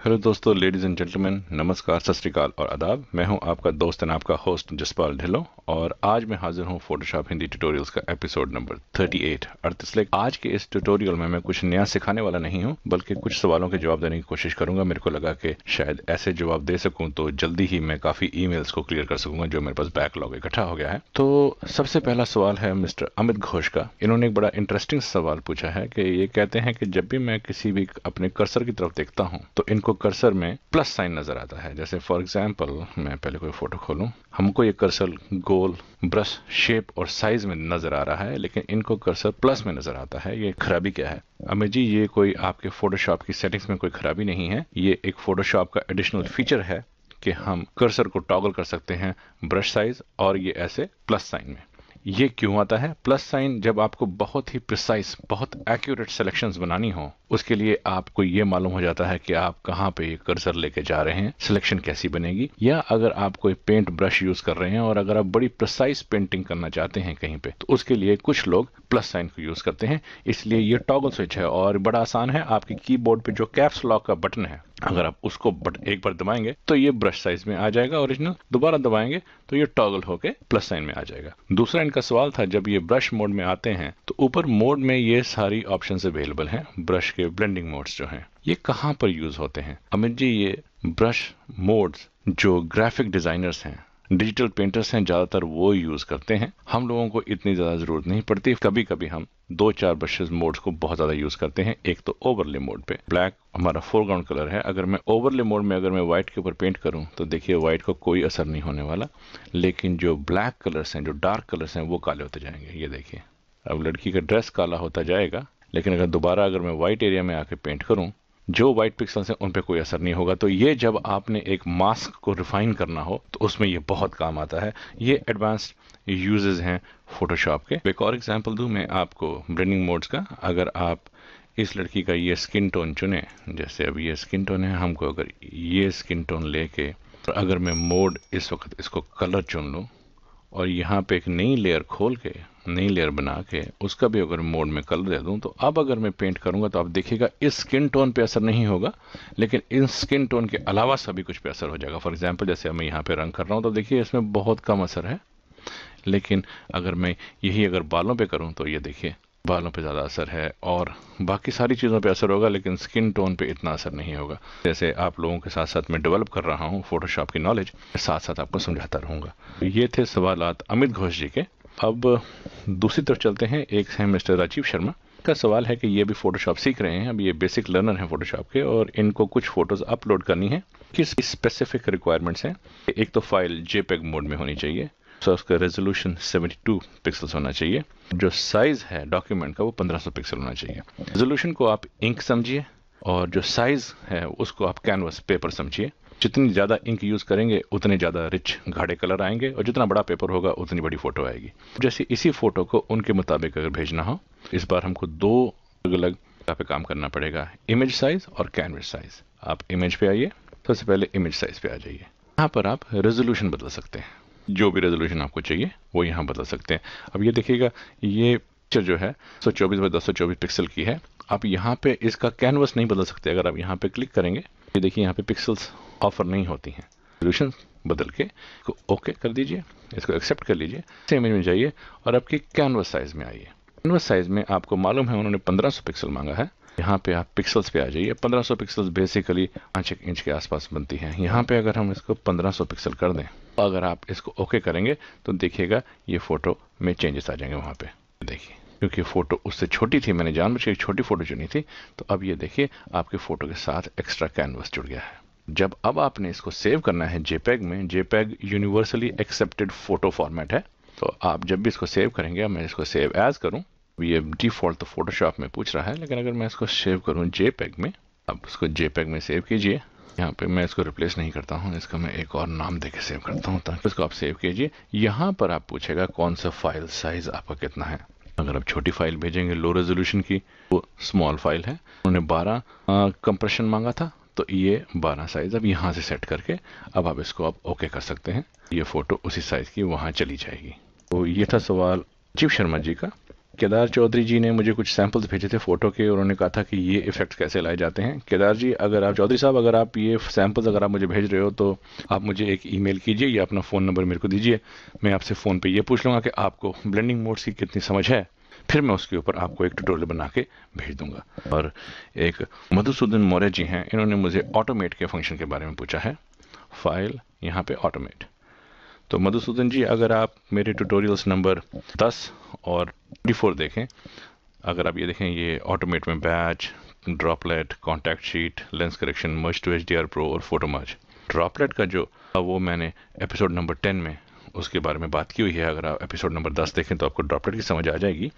Hello दोस्तों, ladies and gentleman, नमस्कार, सत श्री अकाल और आदाब। मैं हूं आपका दोस्त एंड आपका होस्ट जसपाल ढिल्लों और आज मैं हाजिर हूं फोटोशॉप हिंदी ट्यूटोरियल्स का एपिसोड नंबर 38 38। आज के इस ट्यूटोरियल में मैं कुछ नया सिखाने वाला नहीं हूं, बल्कि कुछ सवालों के जवाब देने की कोशिश करूंगा। मेरे को लगा कि शायद ऐसे जवाब दे सकूं तो जल्दी ही मैं काफी ईमेल्स को क्लियर कर सकूंगा जो मेरे पास बैकलॉग इकट्ठा हो गया है। तो सबसे पहला सवाल है मिस्टर अमित घोष का। इन्होंने एक बड़ा इंटरेस्टिंग सवाल पूछा है कि ये कहते हैं कि जब भी मैं किसी भी अपने कर्सर की तरफ देखता हूं तो इनको कर्सर में प्लस साइन नजर आता है। जैसे फॉर एग्जांपल मैं पहले कोई फोटो खोलूं, हमको ये कर्सर गोल, ब्रश, शेप और साइज में नजर आ रहा है, लेकिन इनको कर्सर प्लस में नजर आता है। ये खराबी क्या है? अमित जी, ये कोई आपके फोटोशॉप की सेटिंग्स में कोई खराबी नहीं है। ये एक फोटोशॉप का एडिशनल फीचर है कि हम कर्सर को टॉगल कर सकते हैं ब्रश साइज और ये ऐसे प्लस साइन में। ये क्यों आता है प्लस साइन? जब आपको बहुत ही प्रिसाइज, बहुत एक्यूरेट सिलेक्शंस बनानी हो, उसके लिए आपको ये मालूम हो जाता है कि आप कहाँ पे कर्सर लेके जा रहे हैं, सिलेक्शन कैसी बनेगी। या अगर आप कोई पेंट ब्रश यूज कर रहे हैं और अगर आप बड़ी प्रिसाइज पेंटिंग करना चाहते हैं कहीं पे, तो उसके लिए कुछ लोग प्लस साइन को यूज करते हैं। इसलिए ये टॉगल स्विच है और बड़ा आसान है। आपके कीबोर्ड पे जो कैप्स लॉक का बटन है, अगर आप उसको एक बार दबाएंगे तो ये ब्रश साइज में आ जाएगा ओरिजिनल, दोबारा दबाएंगे तो ये टॉगल होके प्लस साइन में आ जाएगा। दूसरा इनका सवाल था, जब ये ब्रश मोड में आते हैं तो ऊपर मोड में ये सारी ऑप्शंस अवेलेबल हैं। ब्रश के ब्लेंडिंग मोड्स जो हैं, ये कहाँ पर यूज होते हैं? अमित जी, ये ब्रश मोड्स जो ग्राफिक डिजाइनर्स हैं, डिजिटल पेंटर्स हैं, ज्यादातर वो यूज करते हैं। हम लोगों को इतनी ज्यादा जरूरत नहीं पड़ती। कभी कभी हम 2-4 ब्रशेस मोड्स को बहुत ज्यादा यूज करते हैं। एक तो ओवरले मोड पे, ब्लैक हमारा फोरग्राउंड कलर है, अगर मैं ओवरले मोड में अगर मैं व्हाइट के ऊपर पेंट करूं तो देखिए व्हाइट को कोई असर नहीं होने वाला, लेकिन जो ब्लैक कलर्स हैं, जो डार्क कलर्स हैं, वो काले होते जाएंगे। ये देखिए, अब लड़की का ड्रेस काला होता जाएगा, लेकिन अगर दोबारा अगर मैं व्हाइट एरिया में आके पेंट करूं, जो व्हाइट पिक्सल्स हैं उन पे कोई असर नहीं होगा। तो ये जब आपने एक मास्क को रिफाइन करना हो तो उसमें ये बहुत काम आता है। ये एडवांस्ड यूजेस हैं फोटोशॉप के। एक और एग्जांपल दूं मैं आपको ब्लेंडिंग मोड्स का। अगर आप इस लड़की का ये स्किन टोन चुने, जैसे अब ये स्किन टोन है, हमको अगर ये स्किन टोन लेके अगर मैं मोड इस वक्त इसको कलर चुन लूं और यहाँ पे एक नई लेयर खोल के, नई लेयर बना के उसका भी अगर मोड में कलर दे दूं, तो अब अगर मैं पेंट करूंगा तो आप देखिएगा इस स्किन टोन पे असर नहीं होगा, लेकिन इन स्किन टोन के अलावा सभी कुछ पे असर हो जाएगा। फॉर एग्जांपल जैसे मैं यहाँ पे रंग कर रहा हूँ तो देखिए इसमें बहुत कम असर है, लेकिन अगर मैं यही अगर बालों पे करूँ तो ये देखिए बालों पे ज़्यादा असर है और बाकी सारी चीज़ों पे असर होगा, लेकिन स्किन टोन पे इतना असर नहीं होगा। जैसे आप लोगों के साथ साथ मैं डेवलप कर रहा हूँ फोटोशॉप की नॉलेज, साथ साथ आपको समझाता रहूँगा। ये थे सवालात अमित घोष जी के। अब दूसरी तरफ चलते हैं। एक है मिस्टर राजीव शर्मा का सवाल है कि ये भी फोटोशॉप सीख रहे हैं, अब ये बेसिक लर्नर हैं फोटोशॉप के और इनको कुछ फोटोज अपलोड करनी है। किस स्पेसिफिक रिक्वायरमेंट्स हैं? एक तो फाइल जेपेग मोड में होनी चाहिए, तो उसका रेजोल्यूशन 72 पिक्सल्स होना चाहिए। जो साइज है डॉक्यूमेंट का वो 1500 पिक्सल होना चाहिए। रेजोल्यूशन को आप इंक समझिए और जो साइज है उसको आप कैनवस पेपर समझिए। जितनी ज्यादा इंक यूज करेंगे उतने ज्यादा रिच गाढ़े कलर आएंगे और जितना बड़ा पेपर होगा उतनी बड़ी फोटो आएगी। जैसे इसी फोटो को उनके मुताबिक अगर भेजना हो, इस बार हमको 2 अलग अलग पे काम करना पड़ेगा, इमेज साइज और कैनवस साइज। आप इमेज पे आइए, सबसे पहले इमेज साइज पे आ जाइए। यहाँ पर आप रेजोल्यूशन बदल सकते हैं, जो भी रेजोल्यूशन आपको चाहिए वो यहाँ बदल सकते हैं। अब ये देखिएगा, ये पिक्चर जो है 124 बाई 224 पिक्सल की है। आप यहाँ पे इसका कैनवस नहीं बदल सकते। अगर आप यहाँ पे क्लिक करेंगे, ये देखिए यहाँ पे पिक्सल्स ऑफर नहीं होती हैं। रेजोल्यूशन बदल के इसको ओके कर दीजिए, इसको एक्सेप्ट कर लीजिए, सेम इमेज में जाइए और आपकी कैनवस साइज में आइए। कैनवस साइज में आपको मालूम है उन्होंने 1500 पिक्सल मांगा है। यहाँ पे आप पिक्सल्स पे आ जाइए। 1500 पिक्सल्स बेसिकली 5 इंच के आसपास बनती हैं। यहाँ पे अगर हम इसको 1500 पिक्सल कर दें, अगर आप इसको ओके करेंगे तो देखिएगा ये फोटो में चेंजेस आ जाएंगे। वहाँ पे देखिए, क्योंकि फोटो उससे छोटी थी, मैंने जानबूझ के एक छोटी फोटो चुनी थी, तो अब ये देखिए आपके फोटो के साथ एक्स्ट्रा कैनवस जुड़ गया है। जब अब आपने इसको सेव करना है जेपेग में, JPEG universally accepted photo format है, तो आप जब भी इसको सेव करेंगे, मैं इसको सेव एज करूं, ये डिफॉल्ट तो फोटोशॉप में पूछ रहा है, लेकिन अगर मैं इसको सेव करूं जेपेग में, अब इसको जेपेग में सेव कीजिए। यहाँ पे मैं इसको रिप्लेस नहीं करता हूँ, इसका मैं एक और नाम देके सेव करता हूँ, ताकि इसको आप सेव कीजिए। यहाँ पर आप पूछेगा कौन सा फाइल साइज आपका कितना है। अगर आप छोटी फाइल भेजेंगे लो रेजोल्यूशन की, वो स्मॉल फाइल है, उन्होंने 12 कंप्रेशन मांगा था, तो ये 12 साइज अब यहाँ से सेट करके अब आप इसको आप ओके कर सकते हैं। ये फोटो उसी साइज की वहाँ चली जाएगी। तो ये था सवाल जीव शर्मा जी का केदार चौधरी जी ने मुझे कुछ सैंपल्स भेजे थे फोटो के, और उन्होंने कहा था कि ये इफेक्ट्स कैसे लाए जाते हैं। केदार जी, अगर आप चौधरी साहब, अगर आप ये सैंपल्स अगर आप मुझे भेज रहे हो तो आप मुझे एक ईमेल कीजिए या अपना फ़ोन नंबर मेरे को दीजिए। मैं आपसे फ़ोन पे ये पूछ लूँगा कि आपको ब्लेंडिंग मोड्स की कितनी समझ है, फिर मैं उसके ऊपर आपको एक ट्यूटोरियल बना के भेज दूंगा। और एक मधुसूदन मौर्य जी हैं, इन्होंने मुझे ऑटोमेट के फंक्शन के बारे में पूछा है। फाइल, यहाँ पे ऑटोमेट। तो मधुसूदन जी, अगर आप मेरे ट्यूटोरियल्स नंबर 10 और 24 देखें, अगर आप ये देखें, ये ऑटोमेट में batch, droplet, contact sheet, lens correction, merge to HDR pro और फोटो मर्ज। ड्रॉपलेट का जो वो मैंने एपिसोड नंबर 10 में उसके बारे में बात की हुई है। अगर आप एपिसोड नंबर 10 देखें तो आपको ड्रॉपलेट की समझ आ जाएगी।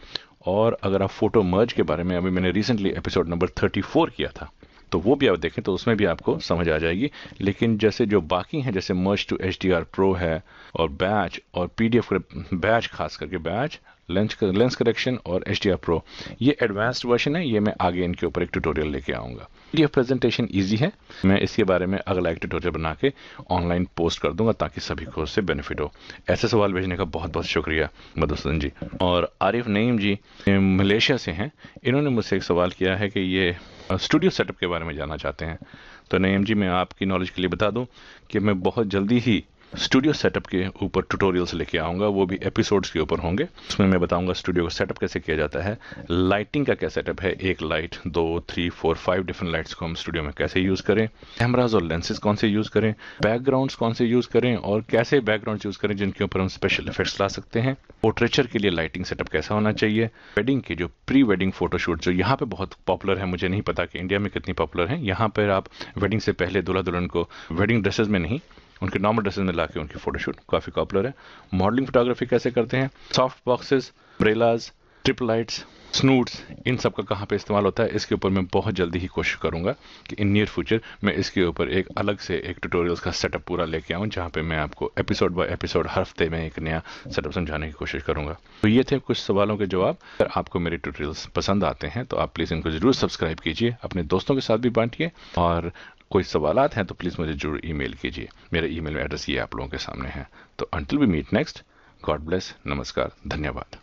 और अगर आप फोटो मर्ज के बारे में, अभी मैंने रिसेंटली एपिसोड नंबर 34 किया था, तो वो भी आप देखें तो उसमें भी आपको समझ आ जाएगी। लेकिन जैसे जो बाकी हैं, जैसे मर्ज टू HDR प्रो है और बैच और PDF बैच, खास करके बैच, लेंस करेक्शन और HDR प्रो, ये एडवांस्ड वर्जन है। ये मैं आगे इनके ऊपर एक ट्यूटोरियल लेके आऊँगा। PDF प्रेजेंटेशन ईजी है, मैं इसके बारे में अगला एक ट्यूटोरियल बना के ऑनलाइन पोस्ट कर दूंगा ताकि सभी को उससे बेनिफिट हो। ऐसे सवाल भेजने का बहुत बहुत शुक्रिया मधुसूदन जी। और आरिफ नईम जी मलेशिया से हैं, इन्होंने मुझसे एक सवाल किया है कि ये स्टूडियो सेटअप के बारे में जानना चाहते हैं। तो नईम जी, मैं आपकी नॉलेज के लिए बता दूं कि मैं बहुत जल्दी ही स्टूडियो सेटअप के ऊपर ट्यूटोरियल्स लेके आऊँगा, वो भी एपिसोड्स के ऊपर होंगे। उसमें मैं बताऊंगा स्टूडियो का सेटअप कैसे किया जाता है, लाइटिंग का क्या सेटअप है, एक लाइट, 2, 3, 4, 5 डिफरेंट लाइट्स को हम स्टूडियो में कैसे यूज़ करें, कैमराज और लेंसेज कौन से यूज़ करें, बैकग्राउंड्स कौन से यूज़ करें और कैसे बैकग्राउंड यूज़ करें जिनके ऊपर हम स्पेशल इफेक्ट्स ला सकते हैं, पोर्ट्रेचर के लिए लाइटिंग सेटअप कैसा होना चाहिए, वेडिंग के जो प्री वेडिंग फोटोशूट जो यहाँ पे बहुत पॉपुलर है, मुझे नहीं पता कि इंडिया में कितनी पॉपुलर है। यहाँ पर आप वेडिंग से पहले दूल्हा दुल्हन को वेडिंग ड्रेसेस में नहीं, उनके नॉर्मल ड्रेसेस में लाके उनकी फोटोशूट काफ़ी पॉपुलर है। मॉडलिंग फोटोग्राफी कैसे करते हैं, सॉफ्ट बॉक्सेस, ब्रेलाज, ट्रिप लाइट्स, स्नूट्स, इन सब का कहाँ पे इस्तेमाल होता है, इसके ऊपर मैं बहुत जल्दी ही कोशिश करूंगा कि इन नियर फ्यूचर मैं इसके ऊपर एक अलग से एक ट्यूटोरियल्स का सेटअप पूरा लेके आऊँ, जहाँ पे मैं आपको एपिसोड बाय एपिसोड हर हफ्ते में एक नया सेटअप समझाने की कोशिश करूंगा। तो ये थे कुछ सवालों के जवाब। अगर आपको मेरे ट्यूटोरियल्स पसंद आते हैं तो आप प्लीज़ इनको ज़रूर सब्सक्राइब कीजिए, अपने दोस्तों के साथ भी बांटिए, और कोई सवालात हैं तो प्लीज़ मुझे जरूर ईमेल कीजिए। मेरा ईमेल एड्रेस ये आप लोगों के सामने है। तो until we meet next, God bless, नमस्कार, धन्यवाद।